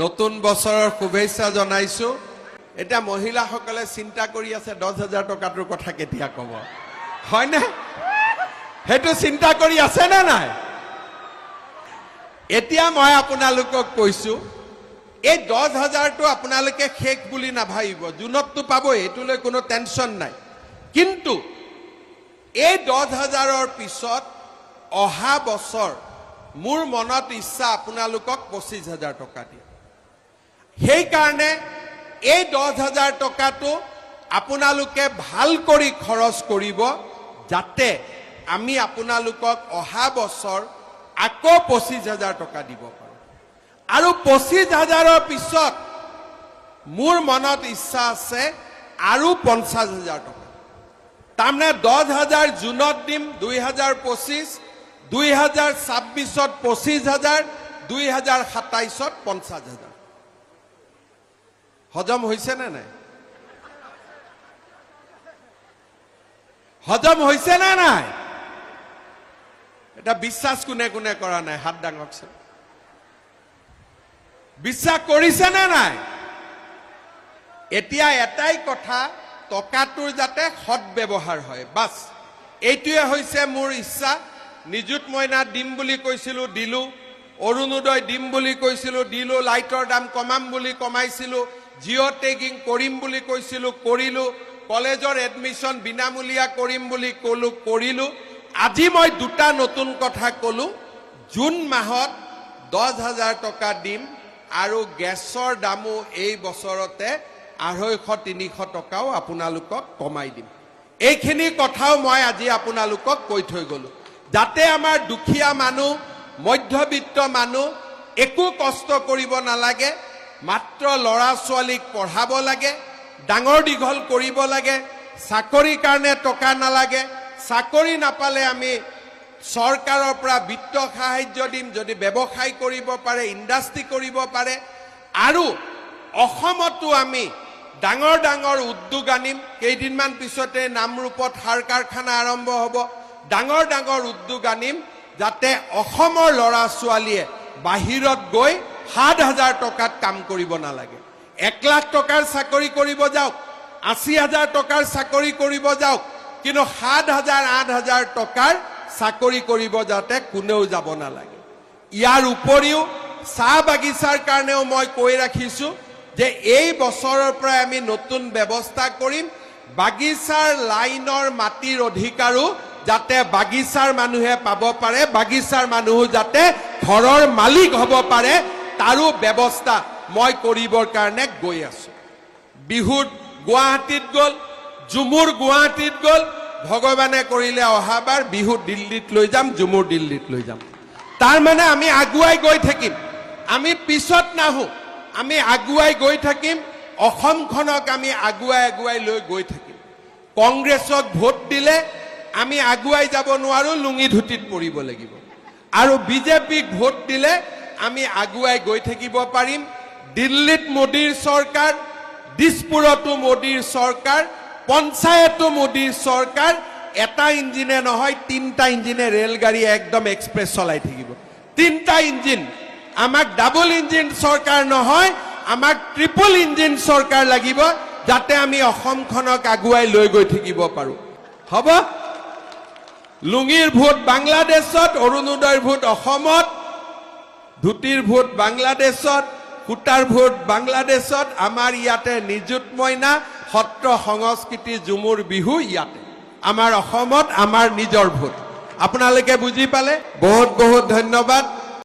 নতুন বছৰৰ শুভেচ্ছা জনাইছো। এটা মহিলাসকলে চিন্তা কৰি আছে 10,000 টকাটোৰ কথা কেতিয়া ক'ব, হয়নে? সেইটো চিন্তা কৰি আছে নে নাই? এতিয়া মই আপোনালোকক কৈছো, এই 10,000টো আপোনালোকে শেষ বুলি নাভাবিব, জুনতটো পাবই, এইটোলৈ কোনো টেনচন নাই। কিন্তু এই 10,000ৰ পিছত অহা বছৰ মোৰ মনত ইচ্ছা আপোনালোকক 25,000 টকা দিয়ে। সেইকাৰণে এই 10,000 টকাটো আপোনালোকে ভাল কৰি খৰচ কৰিব, যাতে আমি আপোনালোকক অহা বছৰ আকৌ 25,000 টকা দিব পাৰোঁ। আৰু 25,000ৰ পিছত মোৰ মনত ইচ্ছা আছে আৰু 50,000 টকা। তাৰমানে 10,000 জুনত দিম, 2025, 2026ত 25,000, 2027ত 50,000। হজম হৈছে নে নাই? হজম হৈছে নে নাই? এটা বিশ্বাস কোনে কোনে কৰা নাই? হাত দাঙকচোন। বিশ্বাস কৰিছে নে নাই? এতিয়া এটাই কথা, টকাটোৰ যাতে সৎ ব্যৱহাৰ হয়, বাছ এইটোৱে হৈছে মোৰ ইচ্ছা। নিযুত মইনা দিম বুলি কৈছিলো, দিলো। অৰুণোদয় দিম বুলি কৈছিলো, দিলো। লাইটৰ দাম কমাম বুলি কমাইছিলো। জিঅ' টেগিং কৰিম বুলি কৈছিলো, কৰিলো। কলেজৰ এডমিশ্যন বিনামূলীয়া কৰিম বুলি ক'লো, কৰিলো। আজি মই দুটা নতুন কথা ক'লো। জুন মাহত 10,000 টকা দিম আৰু গেছৰ দামো এই বছৰতে 250-300 টকাও আপোনালোকক কমাই দিম। এইখিনি কথাও মই আজি আপোনালোকক কৈ থৈ গ'লো, যাতে আমাৰ দুখীয়া মানুহ, মধ্যবিত্ত মানুহ একো কষ্ট কৰিব নালাগে, মাত্ৰ ল'ৰা ছোৱালীক পঢ়াব লাগে, ডাঙৰ দীঘল কৰিব লাগে, চাকৰিৰ কাৰণে টকা নালাগে। চাকৰি নাপালে আমি চৰকাৰৰ পৰা বিত্ত সাহায্য দিম, যদি ব্যৱসায় কৰিব পাৰে, ইণ্ডাষ্ট্ৰী কৰিব পাৰে। আৰু অসমতো আমি ডাঙৰ ডাঙৰ উদ্যোগ আনিম। কেইদিনমান পিছতে নামৰূপত সাৰ কাৰখানা আৰম্ভ হ'ব। ডাঙৰ ডাঙৰ উদ্যোগ আনিম, যাতে অসমৰ ল'ৰা ছোৱালীয়ে বাহিৰত গৈ 7,000 টকাত কাম কৰিব নালাগে। 1 লাখ টকাৰ চাকৰি কৰিব যাওক, 80,000 টকাৰ চাকৰি কৰিব যাওক, কিন্তু 7,000, 8,000 টকাৰ চাকৰি কৰিব যাতে কোনেও যাব নালাগে। ইয়াৰ উপৰিও চাহ বাগিচাৰ কাৰণেও মই কৈ ৰাখিছো যে এই বছৰৰ পৰা আমি নতুন ব্যৱস্থা কৰিম। বাগিচাৰ লাইনৰ মাটিৰ অধিকাৰো যাতে বাগিচাৰ মানুহে পাব পাৰে, বাগিচাৰ মানুহ যাতে ঘৰৰ মালিক হ'ব পাৰে, তাৰো ব্যৱস্থা মই কৰিবৰ কাৰণে গৈ আছো। বিহুত গুৱাহাটীত গ'ল, ঝুমুৰ গুৱাহাটীত গ'ল। ভগৱানে কৰিলে অহাবাৰ বিহু দিল্লীত লৈ যাম, ঝুমুৰ দিল্লীত লৈ যাম। তাৰ মানে আমি আগুৱাই গৈ থাকিম, আমি পিছত নাহো, আমি আগুৱাই গৈ থাকিম। অসমখনক আমি আগুৱাই আগুৱাই লৈ গৈ থাকিম। কংগ্ৰেছক ভোট দিলে আমি আগুৱাই যাব নোৱাৰো, লুঙি ধুতিত পৰিব লাগিব। আৰু বিজেপিক ভোট দিলে আমি আগুৱাই গৈ থাকিব পাৰিম। দিল্লীত মোদীৰ চৰকাৰ, দিছপুৰতো মোদীৰ চৰকাৰ, পঞ্চায়তো মোদীৰ চৰকাৰ। এটা ইঞ্জিনে নহয়, 3টা ইঞ্জিনে ৰেলগাড়ী একদম এক্সপ্ৰেছ চলাই থাকিব। 3টা ইঞ্জিন। আমাক ডাবল ইঞ্জিন চৰকাৰ নহয়, আমাক ট্ৰিপল ইঞ্জিন চৰকাৰ লাগিব, যাতে আমি অসমখনক আগুৱাই লৈ গৈ থাকিব পাৰো। হ'ব? লুঙিৰ ভোট বাংলাদেশত, অৰুণোদয়ৰ ভোট অসমত, ধুতিৰ ভোট বাংলাদেশত, সূতাৰ ভোট বাংলাদেশত, আমাৰ ইয়াতে নিযুত মইনা, সত্ৰ সংস্কৃতি, ঝুমুৰ বিহু ইয়াতে। আমাৰ অসমত আমাৰ নিজৰ ভোট। আপোনালোকে বুজি পালে? বহুত বহুত ধন্যবাদ।